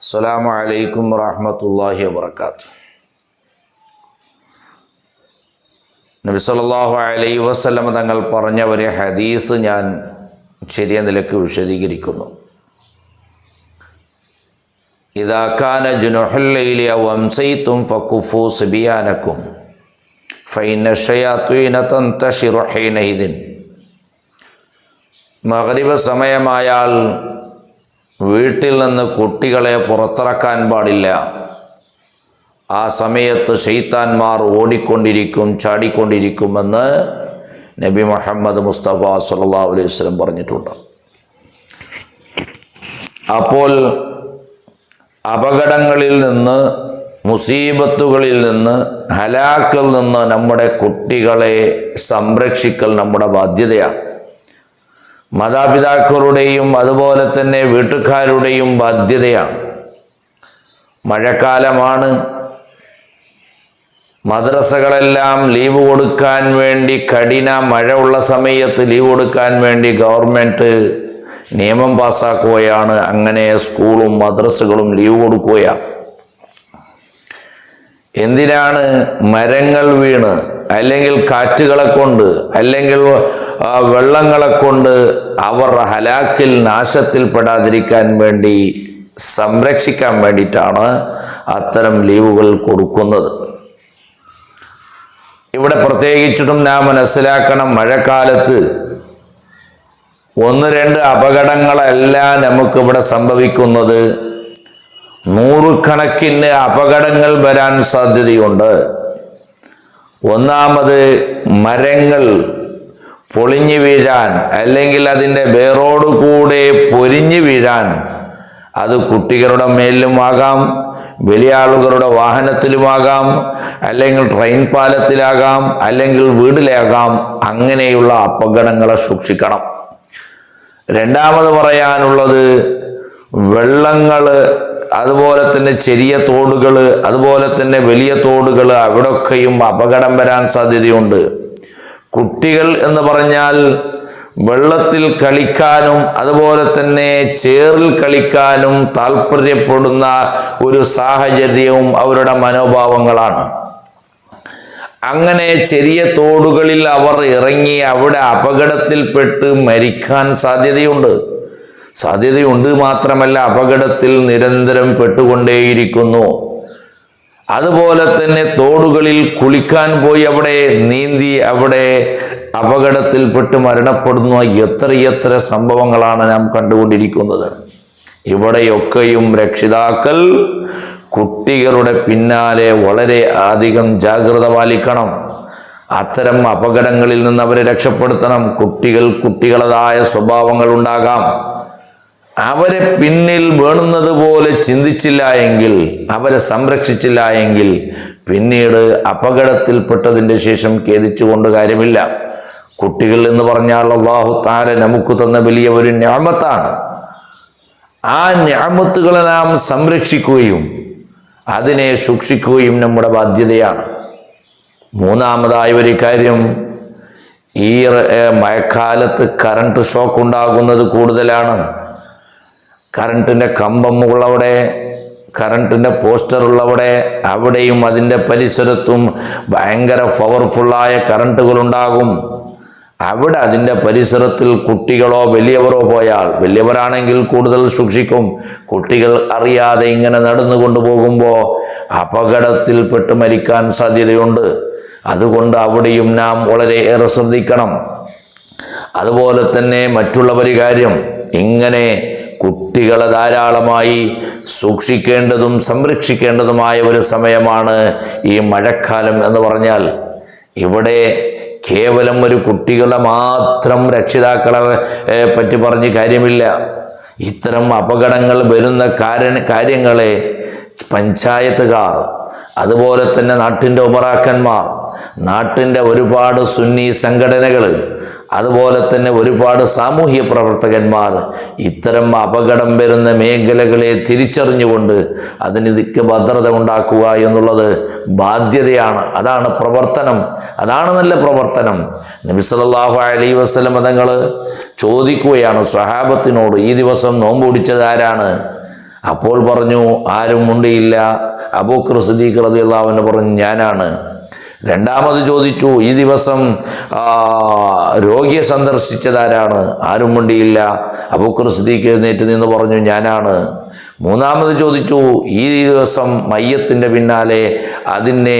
അസ്സലാമു അലൈക്കും വറഹ്മത്തുള്ളാഹി വബറകാതുഹു. നബി സല്ലല്ലാഹു അലൈഹി വസല്ലം തങ്ങൾ പറഞ്ഞ ഒരു ഹദീസ് ഞാൻ ശരിയ നിലയ്ക്ക് വിശദീകരിക്കുന്നു. ഇദാ കാന ജുനുഹുൽ ലൈലി അവ അംസൈതും ഫകുഫു സിബിയാനകും ഫഇന്ന ശയാത്വീന തന്തശിറു ഹീനഇദിൻ. മഗ്രിബ് സമയമായാൽ വീട്ടിൽ നിന്ന് കുട്ടികളെ പുറത്തിറക്കാൻ പാടില്ല. ആ സമയത്ത് ശൈത്താന്മാർ ഓടിക്കൊണ്ടിരിക്കും, ചാടിക്കൊണ്ടിരിക്കുമെന്ന് നബി മുഹമ്മദ് മുസ്തഫ സല്ലല്ലാഹു അലൈഹി വസല്ലം പറഞ്ഞിട്ടുണ്ട്. അപ്പോൾ അപകടങ്ങളിൽ നിന്ന്, മുസീബത്തുകളിൽ നിന്ന്, ഹലാക്കിൽ നിന്ന് നമ്മുടെ കുട്ടികളെ സംരക്ഷിക്കൽ നമ്മുടെ ബാധ്യതയാണ്. മാതാപിതാക്കളുടെയും അതുപോലെ തന്നെ വീട്ടുകാരുടെയും ബാധ്യതയാണ്. മഴക്കാലമാണ്. മദ്രസകളെല്ലാം ലീവ് കൊടുക്കാൻ വേണ്ടി, കഠിന മഴ ഉള്ള സമയത്ത് ലീവ് കൊടുക്കാൻ വേണ്ടി ഗവൺമെൻറ് നിയമം പാസ്സാക്കുകയാണ്. അങ്ങനെ സ്കൂളും മദ്രസകളും ലീവ് കൊടുക്കുകയാണ്. എന്തിനാണ്? മരങ്ങൾ വീണ്, അല്ലെങ്കിൽ കാറ്റുകളെ കൊണ്ട്, അല്ലെങ്കിൽ വെള്ളങ്ങളെ കൊണ്ട് അവർ ഹലാക്കിൽ, നാശത്തിൽ പെടാതിരിക്കാൻ വേണ്ടി, സംരക്ഷിക്കാൻ വേണ്ടിയിട്ടാണ് അത്തരം ലീവുകൾ കൊടുക്കുന്നത്. ഇവിടെ പ്രത്യേകിച്ചിട്ടും നാം മനസ്സിലാക്കണം, മഴക്കാലത്ത് 1-2 അപകടങ്ങളല്ല നമുക്കിവിടെ സംഭവിക്കുന്നത്. 100 കണക്കിന് അപകടങ്ങൾ വരാൻ സാധ്യതയുണ്ട്. ഒന്നാമത്, മരങ്ങൾ പൊളിഞ്ഞു വീഴാൻ, അല്ലെങ്കിൽ അതിൻ്റെ വേരോടുകൂടെ പൊരിഞ്ഞു വീഴാൻ. അത് കുട്ടികളുടെ മേലിലുമാകാം, വലിയ ആളുകളുടെ വാഹനത്തിലുമാകാം, അല്ലെങ്കിൽ ട്രെയിൻ പാലത്തിലാകാം, അല്ലെങ്കിൽ വീടിലാകാം. അങ്ങനെയുള്ള അപകടങ്ങളെ സൂക്ഷിക്കണം. രണ്ടാമത് പറയാനുള്ളത്, വെള്ളങ്ങൾ, അതുപോലെ തന്നെ ചെറിയ തോടുകൾ, അതുപോലെ തന്നെ വലിയ തോടുകൾ, അവിടെയൊക്കെയും അപകടം വരാൻ സാധ്യതയുണ്ട്. കുട്ടികൾ എന്ന് പറഞ്ഞാൽ വെള്ളത്തിൽ കളിക്കാനും അതുപോലെ തന്നെ ചേറിൽ കളിക്കാനും താല്പര്യപ്പെടുന്ന ഒരു സാഹചര്യവും അവരുടെ മനോഭാവങ്ങളാണ്. അങ്ങനെ ചെറിയ തോടുകളിൽ അവർ ഇറങ്ങി അവിടെ അപകടത്തിൽപ്പെട്ട് മരിക്കാൻ സാധ്യതയുണ്ട് മാത്രമല്ല അപകടത്തിൽ നിരന്തരം പെട്ടുകൊണ്ടേയിരിക്കുന്നു. അതുപോലെ തന്നെ തോടുകളിൽ കുളിക്കാൻ പോയി അവിടെ നീന്തി അവിടെ അപകടത്തിൽപ്പെട്ട് മരണപ്പെടുന്ന എത്രയെത്ര സംഭവങ്ങളാണ് നാം കണ്ടുകൊണ്ടിരിക്കുന്നത്. ഇവിടെയൊക്കെയും രക്ഷിതാക്കൾ കുട്ടികളുടെ പിന്നാലെ വളരെ അധികം ജാഗ്രത പാലിക്കണം. അത്തരം അപകടങ്ങളിൽ നിന്ന് അവരെ രക്ഷപ്പെടുത്തണം. കുട്ടികളതായ സ്വഭാവങ്ങൾ ഉണ്ടാകാം. അവരെ പിന്നിൽ വേണുന്നത് പോലെ ചിന്തിച്ചില്ല എങ്കിൽ, അവരെ സംരക്ഷിച്ചില്ല എങ്കിൽ, പിന്നീട് അപകടത്തിൽപ്പെട്ടതിൻ്റെ ശേഷം ഖേദിച്ചുകൊണ്ട് കാര്യമില്ല. കുട്ടികൾ എന്ന് പറഞ്ഞാൽ അല്ലാഹു തആല നമുക്ക് തന്ന വലിയ ഒരു നിഅമത്താണ്. ആ നിഅമത്തുകളെ നാം സംരക്ഷിക്കുകയും അതിനെ സൂക്ഷിക്കുകയും നമ്മുടെ ബാധ്യതയാണ്. മൂന്നാമതായ ഒരു കാര്യം, ഈ മഴക്കാലത്ത് കറണ്ട് ഷോക്ക് ഉണ്ടാകുന്നത് കൂടുതലാണ്. കറണ്ടിൻ്റെ കമ്പമുള്ളവിടെ, കറണ്ടിൻ്റെ പോസ്റ്ററുള്ളവിടെ, അവിടെയും അതിൻ്റെ പരിസരത്തും ഭയങ്കര പവർഫുള്ളായ കറണ്ടുകളുണ്ടാകും. അവിടെ അതിൻ്റെ പരിസരത്തിൽ കുട്ടികളോ വലിയവരോ പോയാൽ, വലിയവരാണെങ്കിൽ കൂടുതൽ സൂക്ഷിക്കും. കുട്ടികൾ അറിയാതെ ഇങ്ങനെ നടന്നുകൊണ്ട് പോകുമ്പോൾ അപകടത്തിൽപ്പെട്ട് മരിക്കാൻ സാധ്യതയുണ്ട്. അതുകൊണ്ട് അവിടെയും നാം വളരെയേറെ ശ്രദ്ധിക്കണം. അതുപോലെ തന്നെ മറ്റുള്ളവർ കാര്യം, ഇങ്ങനെ കുട്ടികളെ ധാരാളമായി സൂക്ഷിക്കേണ്ടതും സംരക്ഷിക്കേണ്ടതുമായ ഒരു സമയമാണ് ഈ മഴക്കാലം എന്ന് പറഞ്ഞാൽ. ഇവിടെ കേവലം ഒരു കുട്ടികളെ മാത്രം രക്ഷിതാക്കളെ പറ്റി പറഞ്ഞ് കാര്യമില്ല. ഇത്തരം അപകടങ്ങൾ വരുന്ന കാര്യങ്ങളെ പഞ്ചായത്തുകാർ, അതുപോലെ തന്നെ നാട്ടിൻ്റെ ഉമറാക്കന്മാർ, നാട്ടിൻ്റെ ഒരുപാട് സുന്നി സംഘടനകൾ, അതുപോലെ തന്നെ ഒരുപാട് സാമൂഹ്യ പ്രവർത്തകന്മാർ ഇത്തരം അപകടം വരുന്ന മേഖലകളെ തിരിച്ചറിഞ്ഞുകൊണ്ട് അതിനിതൊക്കെ ഭദ്രത ഉണ്ടാക്കുക എന്നുള്ളത് ബാധ്യതയാണ്. അതാണ് പ്രവർത്തനം, അതാണ് നല്ല പ്രവർത്തനം. നബി സല്ലല്ലാഹു അലൈഹി വസല്ലം തങ്ങൾ ചോദിക്കുകയാണ് സ്വഹാബത്തിനോട്, ഈ ദിവസം നോമ്പ് പിടിച്ചത് ആരാണ്? അപ്പോൾ പറഞ്ഞു ആരും മുണ്ടിയില്ല. അബൂബക്കർ സിദ്ദീഖ് റളിയല്ലാഹു അൻഹു പറഞ്ഞു ഞാനാണ്. രണ്ടാമത് ചോദിച്ചു ഈ ദിവസം രോഗിയെ സന്ദർശിച്ചതാരാണ്? ആരും മുണ്ടിയില്ല. അബൂബക്കർ സിദ്ദീഖ് എഴുന്നേറ്റ് നിന്ന് പറഞ്ഞു ഞാനാണ്. മൂന്നാമത് ചോദിച്ചു ഈ ദിവസം മയ്യത്തിൻ്റെ പിന്നാലെ അതിനെ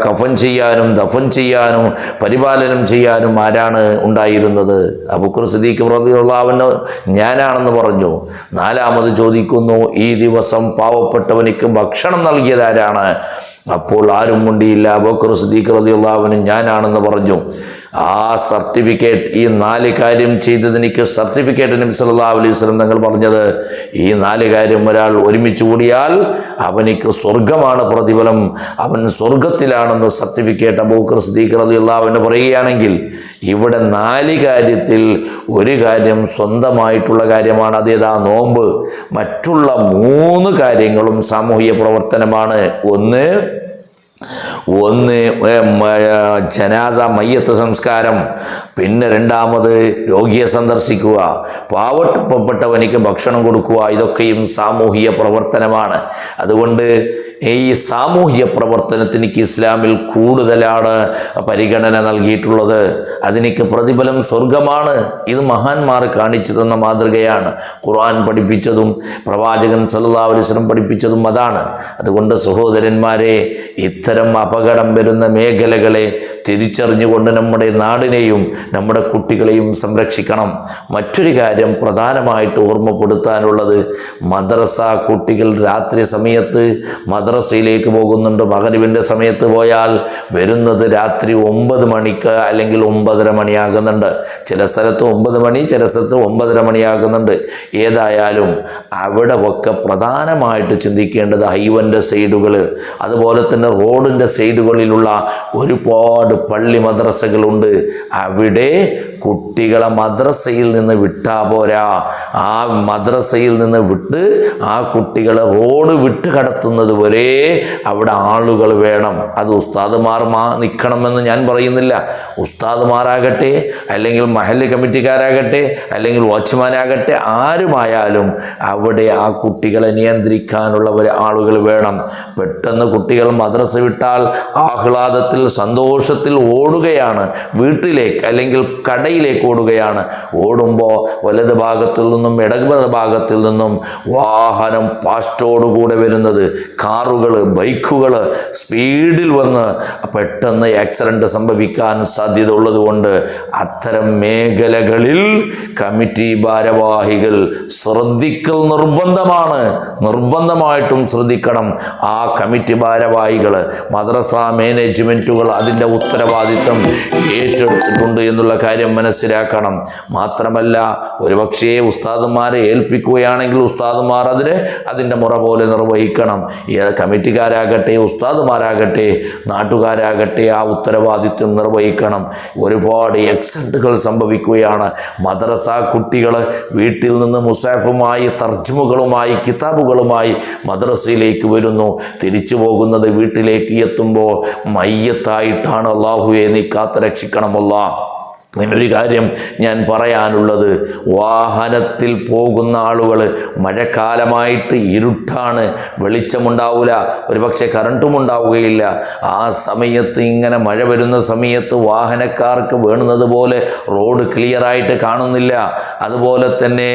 കഫൻ ചെയ്യാനും ദഫൻ ചെയ്യാനും പരിപാലനം ചെയ്യാനും ആരാണ് ഉണ്ടായിരുന്നത്? അബൂബക്കർ സിദ്ദീഖ് റളിയല്ലാഹു അൻഹു ഞാനാണെന്ന് പറഞ്ഞു. നാലാമത് ചോദിക്കുന്നു ഈ ദിവസം പാവപ്പെട്ടവനിക്ക് ഭക്ഷണം നൽകിയത് ആരാണ്? അപ്പോൾ ആരും മുണ്ടിയില്ല. അബൂബക്കർ സിദ്ദീഖ് റളിയല്ലാഹു അൻഹു ഞാനാണെന്ന് പറഞ്ഞു. ആ സർട്ടിഫിക്കറ്റ്, ഈ 4 കാര്യം ചെയ്തതിനിക്ക് സർട്ടിഫിക്കറ്റ് നബി സല്ലല്ലാഹു അലൈഹി വസല്ലം തങ്ങൾ പറഞ്ഞത് ഈ 4 കാര്യം ഒരാൾ ഒരുമിച്ച് കൂടിയാൽ അവനിക്ക് സ്വർഗമാണ് പ്രതിഫലം, അവൻ സ്വർഗത്തിലാണെന്ന് സർട്ടിഫിക്കറ്റ് അബൂബക്കർ സിദ്ദീഖ് റളിയല്ലാഹു അൻഹു പറയുകയാണെങ്കിൽ ഇവിടെ 4 കാര്യത്തിൽ ഒരു കാര്യം സ്വന്തമായിട്ടുള്ള കാര്യമാണ്, അതേതാ നോമ്പ്. മറ്റുള്ള 3 കാര്യങ്ങളും സാമൂഹിക പ്രവർത്തനമാണ്. ഒന്ന് ജനാസ മയ്യത്ത് സംസ്കാരം, പിന്നെ രണ്ടാമത് രോഗിയെ സന്ദർശിക്കുക, പാവപ്പെട്ടവനിക്ക് ഭക്ഷണം കൊടുക്കുക. ഇതൊക്കെയും സാമൂഹിക പ്രവർത്തനമാണ്. അതുകൊണ്ട് ഈ സാമൂഹ്യ പ്രവർത്തനത്തിന് ഇസ്ലാമിൽ കൂടുതലാണ് പരിഗണന നൽകിയിട്ടുള്ളത്. അതിനിക്ക് പ്രതിഫലം സ്വർഗമാണ്. ഇത് മഹാന്മാർ കാണിച്ചു തന്ന മാതൃകയാണ്. ഖുർആൻ പഠിപ്പിച്ചതും പ്രവാചകൻ സല്ലല്ലാഹു അലൈഹി വസല്ലം പഠിപ്പിച്ചതും അതാണ്. അതുകൊണ്ട് സഹോദരന്മാരെ, ഇത്തരം അപകടം വരുന്ന മേഖലകളെ തിരിച്ചറിഞ്ഞുകൊണ്ട് നമ്മുടെ നാടിനെയും നമ്മുടെ കുട്ടികളെയും സംരക്ഷിക്കണം. മറ്റൊരു കാര്യം പ്രധാനമായിട്ട് ഓർമ്മപ്പെടുത്താനുള്ളത്, മദ്രസ കുട്ടികൾ രാത്രി സമയത്ത് മദ്രസയിലേക്ക് പോകുന്നുണ്ട്. മഗ്‌രിബിൻ്റെ സമയത്ത് പോയാൽ വരുന്നത് രാത്രി 9 മണിക്ക് അല്ലെങ്കിൽ 9:30 മണിയാകുന്നുണ്ട്. ചില സ്ഥലത്ത് 9 മണി, ചില സ്ഥലത്ത് 9:30 മണിയാകുന്നുണ്ട്. ഏതായാലും അവിടെ ഒക്കെ പ്രധാനമായിട്ട് ചിന്തിക്കേണ്ടത് ഹൈവൻ്റെ സൈഡുകൾ, അതുപോലെ തന്നെ റോഡിൻ്റെ സൈഡുകളിലുള്ള ഒരുപാട് പള്ളി മദ്രസകളുണ്ട്. അവിടെ കുട്ടികളെ മദ്രസയിൽ നിന്ന് വിട്ടാൽ പോരാ. ആ മദ്രസയിൽ നിന്ന് വിട്ട് ആ കുട്ടികളെ റോഡ് വിട്ട് കടത്തുന്നത് വരെ അവിടെ ആളുകൾ വേണം. അത് ഉസ്താദുമാർ നിൽക്കണമെന്ന് ഞാൻ പറയുന്നില്ല. ഉസ്താദുമാരാകട്ടെ, അല്ലെങ്കിൽ മഹല്ല് കമ്മിറ്റിക്കാരാകട്ടെ, അല്ലെങ്കിൽ വാച്ച്മാനാകട്ടെ, ആരുമായാലും അവിടെ ആ കുട്ടികളെ നിയന്ത്രിക്കാനുള്ള ആളുകൾ വേണം. പെട്ടെന്ന് കുട്ടികൾ മദ്രസ വിട്ടാൽ ആഹ്ലാദത്തിൽ സന്തോഷത്തിൽ ഓടുകയാണ് വീട്ടിലേക്ക്, അല്ലെങ്കിൽ കടയിലേക്ക് ഓടുകയാണ്. ഓടുമ്പോൾ വലത് ഭാഗത്തിൽ നിന്നും ഇടത് ഭാഗത്തിൽ നിന്നും വാഹനം ഫാസ്റ്റോടുകൂടെ വരുന്നത്, കാറുകൾ, ബൈക്കുകൾ സ്പീഡിൽ വന്ന് പെട്ടെന്ന് ആക്സിഡന്റ് സംഭവിക്കാൻ സാധ്യത ഉള്ളതുകൊണ്ട് അത്തരം മേഖലകളിൽ കമ്മിറ്റി ഭാരവാഹികൾ ശ്രദ്ധിക്കൽ നിർബന്ധമാണ്. നിർബന്ധമായിട്ടും ശ്രദ്ധിക്കണം. ആ കമ്മിറ്റി ഭാരവാഹികൾ, മദ്രസ മാനേജ്മെൻറ്റുകൾ അതിൻ്റെ ഉത്തരവാദിത്വം ഏറ്റെടുത്തിട്ടുണ്ട് എന്നുള്ള കാര്യം മനസ്സിലാക്കണം. മാത്രമല്ല, ഒരുപക്ഷേ ഉസ്താദുമാരെ ഏൽപ്പിക്കുകയാണെങ്കിൽ ഉസ്താദുമാർ അതിൻ്റെ മുറ പോലെ നിർവഹിക്കണം. കമ്മിറ്റിക്കാരാകട്ടെ, ഉസ്താദുമാരാകട്ടെ, നാട്ടുകാരാകട്ടെ, ആ ഉത്തരവാദിത്വം നിർവഹിക്കണം. ഒരുപാട് ആക്സിഡന്റുകൾ സംഭവിക്കുകയാണ്. മദ്രസ കുട്ടികൾ വീട്ടിൽ നിന്ന് മുസാഫുമായി, തർജ്ജുമകളുമായി, കിതാബുകളുമായി മദ്രസയിലേക്ക് വരുന്നു. തിരിച്ചു പോകുന്നത് വീട്ടിലേക്ക് എത്തുമ്പോൾ മയ്യത്തായിട്ടാണ്. അല്ലാഹുവേ, നീ കാത്ത് രക്ഷിക്കണമല്ല. ഒരു കാര്യം ഞാൻ പറയാനുള്ളത്, വാഹനത്തിൽ പോകുന്ന ആളുകൾ, മഴക്കാലമായിട്ട് ഇരുട്ടാണ്, വെളിച്ചമുണ്ടാവില്ല, ഒരുപക്ഷെ കറണ്ടും ഉണ്ടാവുകയില്ല. ആ സമയത്ത്, ഇങ്ങനെ മഴ വരുന്ന സമയത്ത് വാഹനക്കാർക്ക് വേണ്ടുന്നത് പോലെ റോഡ് ക്ലിയറായിട്ട് കാണുന്നില്ല. അതുപോലെ തന്നെ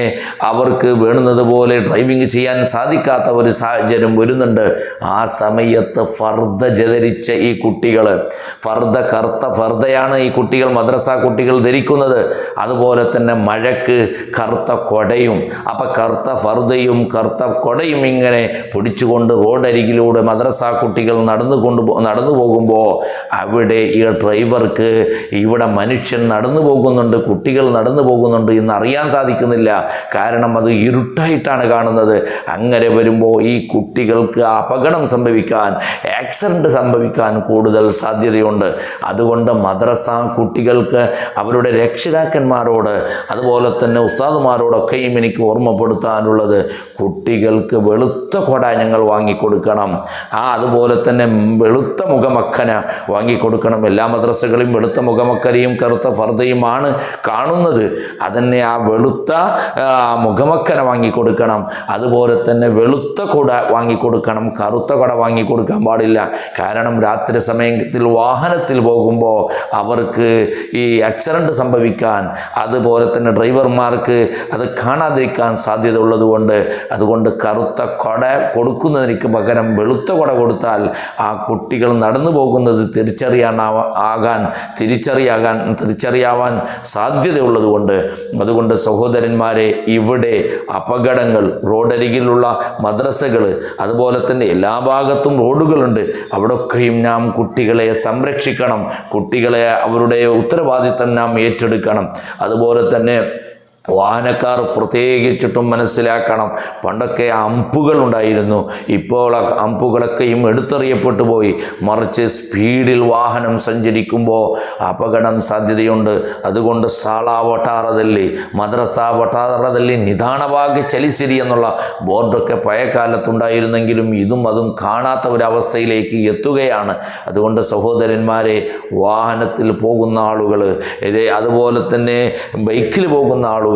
അവർക്ക് വേണ്ടുന്നത് പോലെ ഡ്രൈവിംഗ് ചെയ്യാൻ സാധിക്കാത്ത ഒരു സാഹചര്യം വരുന്നുണ്ട്. ആ സമയത്ത് ഫർദ ധരിച്ച ഈ കുട്ടികൾ, കറുത്ത ഫർദയാണ് ഈ കുട്ടികൾ, മദ്രസ കുട്ടികൾ ധരിക്കുന്നത്. അതുപോലെ തന്നെ മഴക്ക് കറുത്ത കൊടയും. അപ്പം കറുത്ത ഫർദയും കറുത്ത കൊടയും ഇങ്ങനെ പിടിച്ചുകൊണ്ട് റോഡരികിലൂടെ മദ്രസ കുട്ടികൾ നടന്നു പോകുമ്പോൾ അവിടെ ഈ ഡ്രൈവർക്ക് ഇവിടെ മനുഷ്യൻ നടന്നു പോകുന്നുണ്ട്, കുട്ടികൾ നടന്നു പോകുന്നുണ്ട് എന്നറിയാൻ സാധിക്കുന്നില്ല. കാരണം അത് ഇരുട്ടായിട്ടാണ് കാണുന്നത്. അങ്ങനെ വരുമ്പോൾ ഈ കുട്ടികൾക്ക് അപകടം സംഭവിക്കാൻ, ആക്സിഡന്റ് സംഭവിക്കാൻ കൂടുതൽ സാധ്യതയുണ്ട്. അതുകൊണ്ട് മദ്രസ കുട്ടികൾക്ക് അവരുടെ രക്ഷിതാക്കന്മാരോട് അതുപോലെ തന്നെ ഉസ്താദുമാരോടൊക്കെയും എനിക്ക് ഓർമ്മപ്പെടുത്താനുള്ളത്, കുട്ടികൾക്ക് വെളുത്ത കൊട ഞങ്ങൾ വാങ്ങിക്കൊടുക്കണം. അതുപോലെ തന്നെ വെളുത്ത മുഖമക്കന വാങ്ങിക്കൊടുക്കണം. എല്ലാ മദ്രസകളും വെളുത്ത മുഖമക്കരയും കറുത്ത ഫർദയുമാണ് കാണുന്നത്. അതന്നെ ആ വെളുത്ത മുഖമക്കന വാങ്ങിക്കൊടുക്കണം. അതുപോലെ തന്നെ വെളുത്ത കുട വാങ്ങിക്കൊടുക്കണം. കറുത്ത കുട വാങ്ങിക്കൊടുക്കാൻ പാടില്ല. കാരണം രാത്രി സമയത്തിൽ വാഹനത്തിൽ പോകുമ്പോൾ അവർക്ക് ഈ ആക്സിഡൻറ്റ് സംഭവിക്കാൻ, അതുപോലെ തന്നെ ഡ്രൈവർമാർക്ക് അത് കാണാതിരിക്കാൻ സാധ്യത ഉള്ളതുകൊണ്ട് അതുകൊണ്ട് കറുത്ത കുട കൊടുക്കുന്നതിന് പകരം വെളുത്ത കുട കൊടുത്താൽ ആ കുട്ടികൾ നടന്നു പോകുന്നത് തിരിച്ചറിയാവാൻ സാധ്യതയുള്ളതുകൊണ്ട് അതുകൊണ്ട് സഹോദരന്മാരെ, ഇവിടെ അപകടങ്ങൾ, റോഡരികിലുള്ള മദ്രസകൾ, അതുപോലെ തന്നെ എല്ലാ ഭാഗത്തും റോഡുകളുണ്ട്. അവിടെയൊക്കെയും നാം കുട്ടികളെ സംരക്ഷിക്കണം. കുട്ടികളെ അവരുടെ ഉത്തരവാദിത്തം നാം ഏറ്റെടുക്കണം. അതുപോലെ തന്നെ വാഹനക്കാർ പ്രത്യേകിച്ചിട്ടും മനസ്സിലാക്കണം. പണ്ടൊക്കെ അമ്പുകൾ ഉണ്ടായിരുന്നു. ഇപ്പോൾ അമ്പുകളൊക്കെയും എടുത്തെറിയപ്പെട്ടു പോയി. മറിച്ച് സ്പീഡിൽ വാഹനം സഞ്ചരിക്കുമ്പോൾ അപകടം സാധ്യതയുണ്ട്. അതുകൊണ്ട് ಶಾಲಾ ವಠಾರದಲ್ಲಿ, മദ്രസ വഠാരದಲ್ಲಿ നിദാനವಾಗಿ ചലിಸಿರಿ എന്നുള്ള ബോർഡൊക്കെ പഴയ കാലത്തുണ്ടായിരുന്നെങ്കിലും അതും കാണാത്ത ഒരവസ്ഥയിലേക്ക് എത്തുകയാണ്. അതുകൊണ്ട് സഹോദരന്മാരെ, വാഹനത്തിൽ പോകുന്ന ആളുകൾ, അതുപോലെ തന്നെ ബൈക്കിൽ പോകുന്ന ആളുകൾ,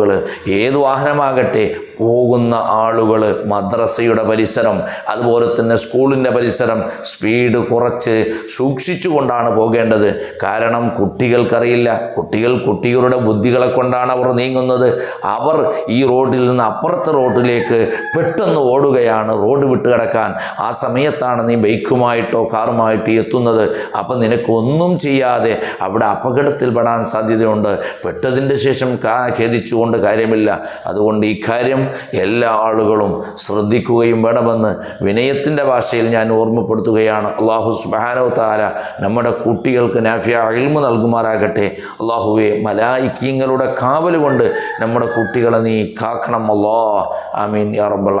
ഏത് വാഹനമാകട്ടെ, പോകുന്ന ആളുകൾ മദ്രസയുടെ പരിസരം, അതുപോലെ തന്നെ സ്കൂളിൻ്റെ പരിസരം സ്പീഡ് കുറച്ച് സൂക്ഷിച്ചുകൊണ്ടാണ് പോകേണ്ടത്. കാരണം കുട്ടികൾക്കറിയില്ല, കുട്ടികളുടെ ബുദ്ധികളെ കൊണ്ടാണ് അവർ നീങ്ങുന്നത്. അവർ ഈ റോഡിൽ നിന്ന് അപ്പുറത്തെ റോഡിലേക്ക് പെട്ടെന്ന് ഓടുകയാണ്, റോഡ് വിട്ട് കിടക്കാൻ. ആ സമയത്താണ് നീ ബൈക്കുമായിട്ടോ കാറുമായിട്ടോ എത്തുന്നത്. അപ്പം നിനക്കൊന്നും ചെയ്യാതെ അവിടെ അപകടത്തിൽപ്പെടാൻ സാധ്യതയുണ്ട്. പെട്ടതിൻ്റെ ശേഷം ഖേദിച്ചുകൊണ്ട് കാര്യമില്ല. അതുകൊണ്ട് ഈ കാര്യം എല്ലാ ആളുകളും ശ്രദ്ധിക്കുകയും വേണമെന്ന് വിനയത്തിൻ്റെ ഭാഷയിൽ ഞാൻ ഓർമ്മപ്പെടുത്തുകയാണ്. അല്ലാഹു സുബ്ഹാനഹു വ തആല നമ്മുടെ കുട്ടികൾക്ക് നാഫിയ ഇൽമു നൽകുമാറാകട്ടെ. അല്ലാഹുവേ, മലായികങ്ങളുടെ കാവൽ കൊണ്ട് നമ്മുടെ കുട്ടികളെ നീ കാക്കണം. അല്ലാഹ് ആമീൻ യാ റബ്ബൽ